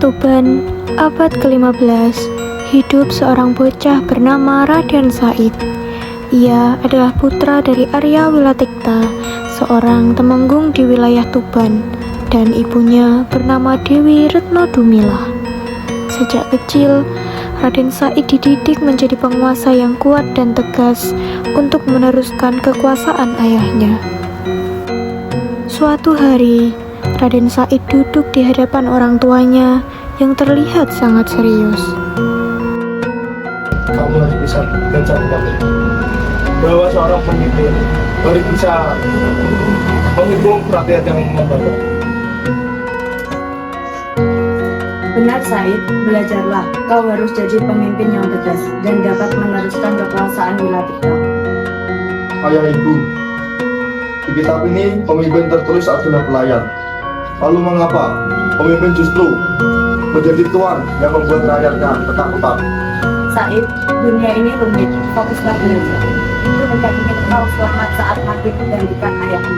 Tuban, abad ke-15, hidup seorang bocah bernama Raden Said. Ia adalah putra dari Arya Wilatikta, seorang temenggung di wilayah Tuban, dan ibunya bernama Dewi Retno Dumila. Sejak kecil, Raden Said dididik menjadi penguasa yang kuat dan tegas untuk meneruskan kekuasaan ayahnya. Suatu hari, Raden Said duduk di hadapan orang tuanya yang terlihat sangat serius. Kamu harus bisa mencapai bahwa seorang pemimpin harus bisa menghitung rakyat yang membanggakan. Benar Said, belajarlah. Kau harus jadi pemimpin yang tegas dan dapat meneruskan kekuasaan Wilatikta. Ayah ibu, di kitab ini pemimpin tertulis adalah pelayan. Lalu mengapa pemimpin justru menjadi tuan yang membuat rakyatnya ketakutan? Said, dunia ini rumit. Fokuslah belajar. Itu menjadikan kau selamat saat mati menggantikan ayahmu.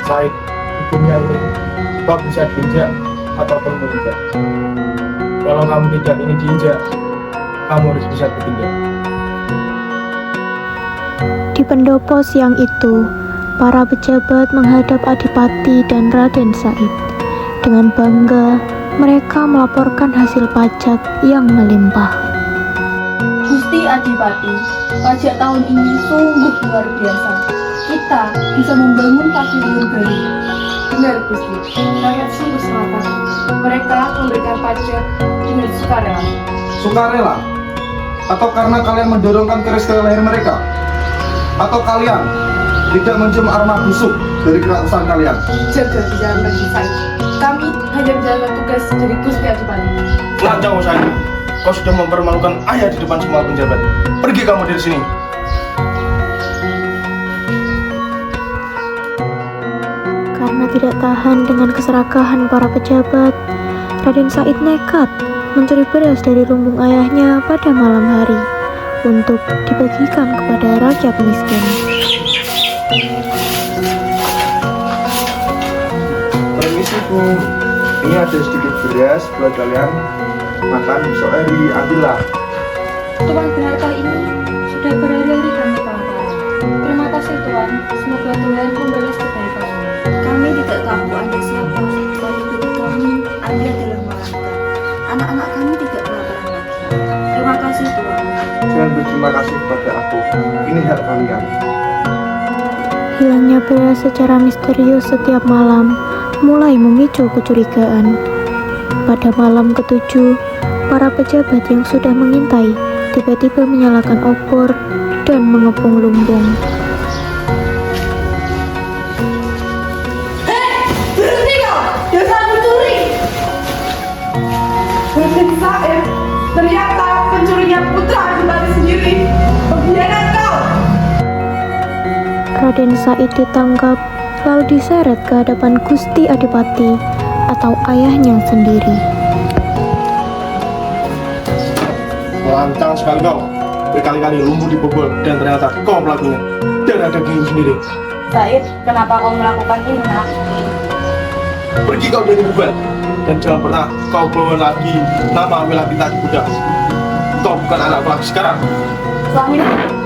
Said, di dunia ini kau bisa diinjak ataupun menginjak. Kalau kamu tidak ingin diinjak, kamu harus bisa bertindak. Di pendopo siang itu, para pejabat menghadap Adipati dan Raden Said. Dengan bangga, mereka melaporkan hasil pajak yang melimpah. Gusti Adipati, pajak tahun ini sungguh luar biasa. Kita bisa membangun pavilion baru. Benar Gusti, rakyat sungguh semangat. Mereka memberikan pajak dengan sukarela. Sukarela? Atau karena kalian mendorongkan keris ke leher mereka? Atau kalian tidak mencium aroma busuk dari keratusan kalian? Jaga bicara lagi Said. Kami hanya menjalankan tugas dari Gusti Adipati. Lancang Said, kau sudah mempermalukan ayah di depan semua penjabat. Pergi kamu dari sini. Karena tidak tahan dengan keserakahan para pejabat, Raden Said nekat mencuri beras dari lumbung ayahnya pada malam hari untuk dibagikan kepada rakyat miskin. Permisi Bu, ini ada sedikit beras buat kalian makan besok hari, ambillah. Tuan benar kali ini sudah berhari-hari kami kelaparan. Terima kasih Tuan, semoga Tuhan membalas kebaikan. Kami tidak tahu Anda siapa. Dari hidup kami, Anda adalah malaikat. Anak-anak kami tidak kelaparan lagi. Terima kasih Tuhan. Jangan berterima kasih kepada aku, ini hak kalian. Hilangnya beras secara misterius setiap malam mulai memicu kecurigaan. Pada malam ketujuh, para pejabat yang sudah mengintai tiba-tiba menyalakan obor dan mengepung lumbung. Berhenti kau! Dasar pencuri! Raden Said, ternyata pencurinya putra Adipati sendiri. Pengkhianat kau! Raden Said ditangkap lalu diseret ke hadapan Gusti Adipati atau ayahnya sendiri. Lancang sekali kau. Berkali-kali lumpuh dibobol dan ternyata kau pelakunya. Darah dagingmu sendiri. Said, kenapa kau melakukan ini nak? Pergi kau dari Tuban dan jangan pernah kau bawa lagi nama Wilatikta di budak. Kau bukan anakku lagi sekarang. Suami,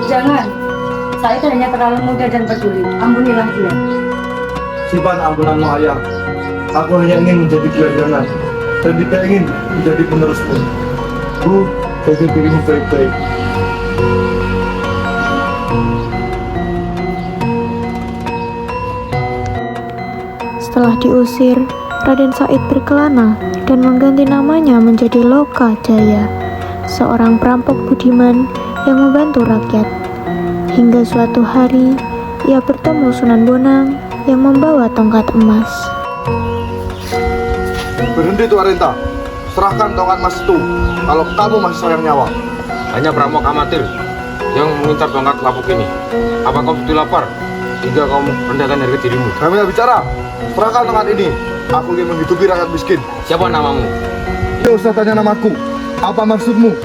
jangan. Said hanya terlalu muda dan peduli. Ampunilah dia. Simpan ampunanmu ayah. Aku hanya ingin menjadi gelandangan dan tidak ingin menjadi penerusmu. Bu, jaga dirimu baik-baik. Setelah diusir, Raden Said berkelana dan mengganti namanya menjadi Loka Jaya, seorang perampok budiman yang membantu rakyat. Hingga suatu hari, ia bertemu Sunan Bonang yang membawa tongkat emas. Berhenti tuh Arenta, serahkan tongkat emas itu kalau kamu masih sayang nyawa. Hanya perampok amatir yang mengincar tongkat lapuk ini. Apa kau betul lapar hingga kau merendahkan harga dirimu? Kami tidak bicara, serahkan tongkat ini. Aku ingin menghidupi rakyat miskin. Siapa namamu? Tidak usah tanya namaku. Apa maksudmu?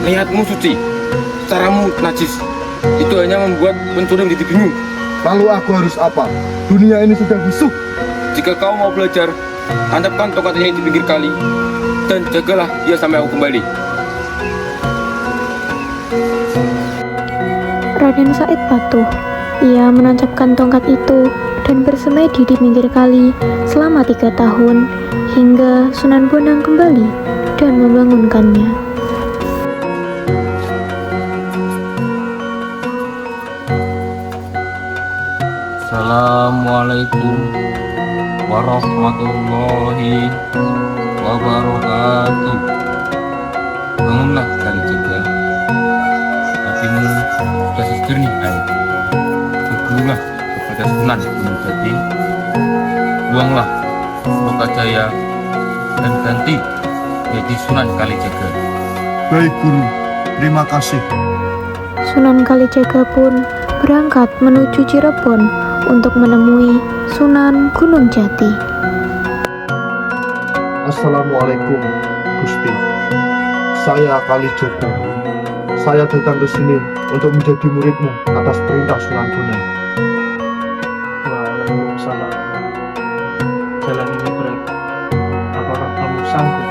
Lihatmu suci, caramu najis. Itu hanya membuat pencuri menjadi bingung. Lalu aku harus apa? Dunia ini sudah busuk. Jika kau mau belajar, tancapkan tongkat ini di pinggir kali dan jagalah ia sampai aku kembali. Raden Said patuh. Ia menancapkan tongkat itu dan bersemedi di pinggir kali selama 3 tahun hingga Sunan Bonang kembali dan membangunkannya. Assalamualaikum warahmatullahi wabarakatuh. Bangunlah Kalijaga, hatimu sudah sejernih air. Bergurulah kepada Sunan Gunung Jati, buanglah Lokajaya dan ganti jadi Sunan Kalijaga. Baik Guru, terima kasih. Sunan Kalijaga pun berangkat menuju Cirebon untuk menemui Sunan Gunung Jati. Assalamualaikum Gusti. Saya Kalijaga. Saya datang ke sini untuk menjadi muridmu atas perintah Sunan Bonang. Waalaikumsalam. Jalan ini berat. Apakah kamu sanggup?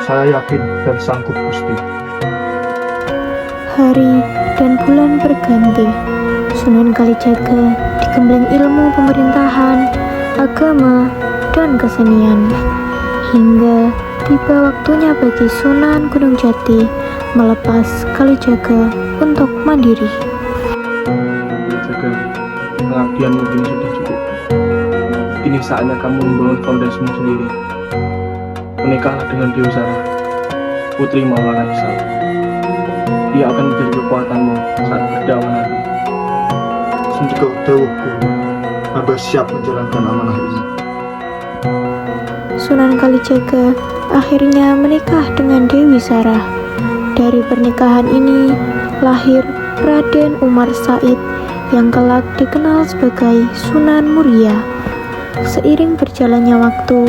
Saya yakin dan sanggup Gusti. Hari dan bulan berganti. Sunan Kalijaga digembleng ilmu pemerintahan, agama, dan kesenian. Hingga tiba waktunya bagi Sunan Gunung Jati melepas Kalijaga untuk mandiri. Jaga, pengabdian mungkin sudah cukup. Kini saatnya kamu membangun fondasimu sendiri. Menikahlah dengan Dewi Sarah, putri Maulana Isal. Dia akan menjadi kekuatanmu saat berdakwah nanti. Sendika dawuhku, hamba siap menjalankan amanah ini. Sunan Kalijaga akhirnya menikah dengan Dewi Sarah. Dari pernikahan ini lahir Raden Umar Said yang kelak dikenal sebagai Sunan Muria. Seiring berjalannya waktu,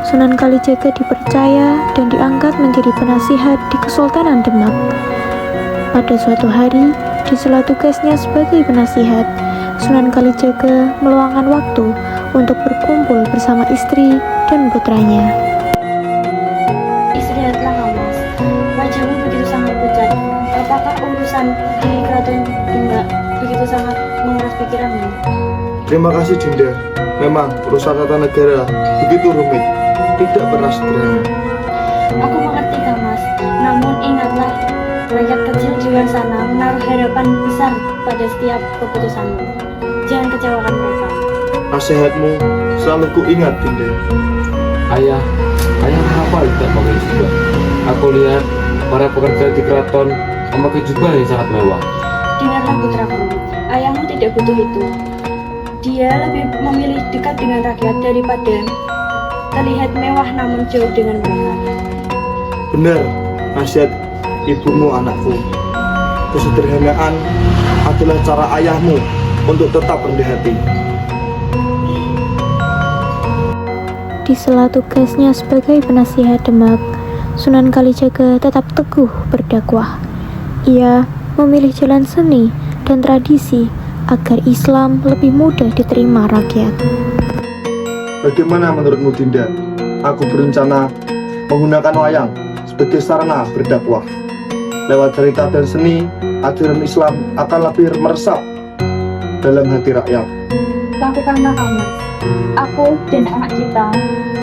Sunan Kalijaga dipercaya dan diangkat menjadi penasihat di Kesultanan Demak. Pada suatu hari, di sela tugasnya sebagai penasihat, Sunan Kalijaga meluangkan waktu untuk berkumpul bersama istri dan putranya. Istirahatlah Mas. Wajahmu begitu sangat pucat. Apakah urusan di keraton Demak begitu sangat menguras pikiranmu? Terima kasih Dinda. Memang urusan tata negara begitu rumit, tidak pernah sederhana. Aku mengerti Mas. Namun ingatlah, rakyat kecil di luar sana menaruh harapan besar pada setiap keputusanmu. Jangan kecewakan mereka. Nasihatmu selalu kuingat Dinda. Ayah hafal tidak pakai jubah. Aku lihat para pekerja di keraton memakai jubah yang sangat mewah. Dengarlah putraku, ayahmu tidak butuh itu. Dia lebih memilih dekat dengan rakyat daripada terlihat mewah namun jauh dengan mereka. Benar, nasihat ibumu anakku. Kesederhanaan adalah cara ayahmu untuk tetap rendah hati. Di sela tugasnya sebagai penasihat Demak, Sunan Kalijaga tetap teguh berdakwah. Ia memilih jalan seni dan tradisi agar Islam lebih mudah diterima rakyat. Bagaimana menurutmu Dinda? Aku berencana menggunakan wayang sebagai sarana berdakwah. Lewat cerita dan seni, ajaran Islam akan lebih meresap dalam hati rakyat. Lakukanlah Mas. Aku dan anak kita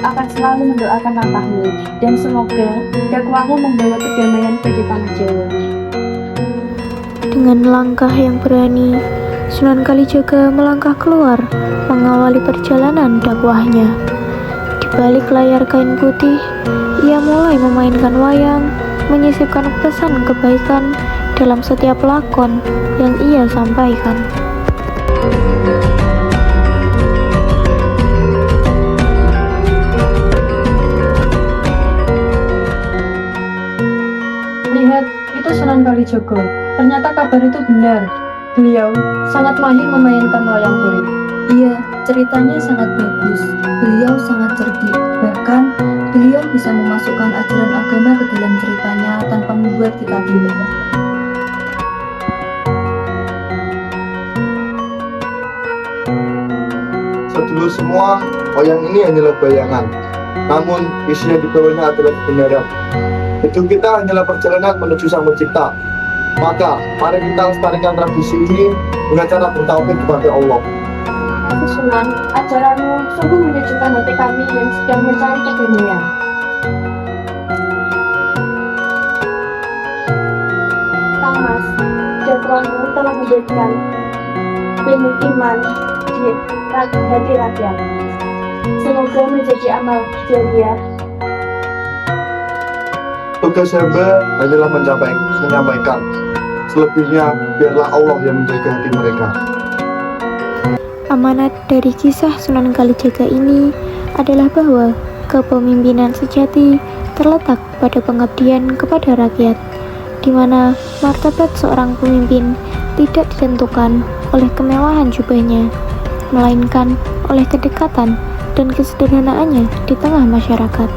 akan selalu mendoakan langkahmu dan semoga dakwahmu membawa kedamaian bagi tanah Jawa. Dengan langkah yang berani, Sunan Kalijaga melangkah keluar mengawali perjalanan dakwahnya. Di balik layar kain putih, ia mulai memainkan wayang, menyisipkan pesan kebaikan dalam setiap lakon yang ia sampaikan. Lihat, itu Sunan Kalijaga. Ternyata kabar itu benar. Beliau sangat mahir memainkan wayang kulit. Iya, ceritanya sangat bagus. Beliau sangat cerdik. Bahkan, beliau bisa memasukkan ajaran agama ke dalam ceritanya tanpa membuat kita bingung. Satu sungguh semua wayang ini hanyalah bayangan, namun isi yang dibawanya adalah kebenaran. Hidup kita hanyalah perjalanan menuju Sang Pencipta. Maka, mari kita lestarikan tradisi ini dengan cara bertauhid kepada Allah. Sunan, ajaranmu sungguh menyejukkan hati kami yang sedang mencari kedamaian. Kang Mas, jadwalmu telah menjadikan benih iman di hati rakyat. Semoga menjadi amal jariah. Tugas hamba hanyalah menyampaikan. Selebihnya, biarlah Allah yang menjaga hati mereka. Amanat dari kisah Sunan Kalijaga ini adalah bahwa kepemimpinan sejati terletak pada pengabdian kepada rakyat, di mana martabat seorang pemimpin tidak ditentukan oleh kemewahan jubahnya, melainkan oleh kedekatan dan kesederhanaannya di tengah masyarakat.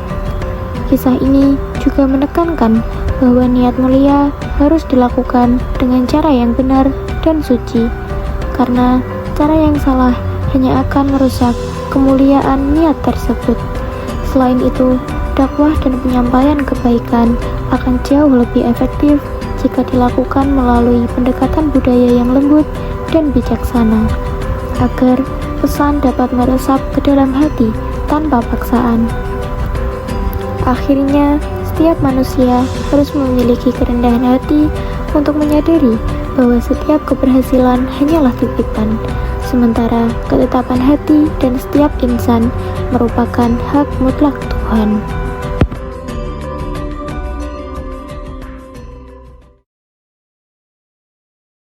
Kisah ini juga menekankan bahwa niat mulia harus dilakukan dengan cara yang benar dan suci, karena cara yang salah hanya akan merusak kemuliaan niat tersebut. Selain itu, dakwah dan penyampaian kebaikan akan jauh lebih efektif jika dilakukan melalui pendekatan budaya yang lembut dan bijaksana, agar pesan dapat meresap ke dalam hati tanpa paksaan. Akhirnya, setiap manusia harus memiliki kerendahan hati untuk menyadari bahwa setiap keberhasilan hanyalah titipan, sementara ketetapan hati dan setiap insan merupakan hak mutlak Tuhan.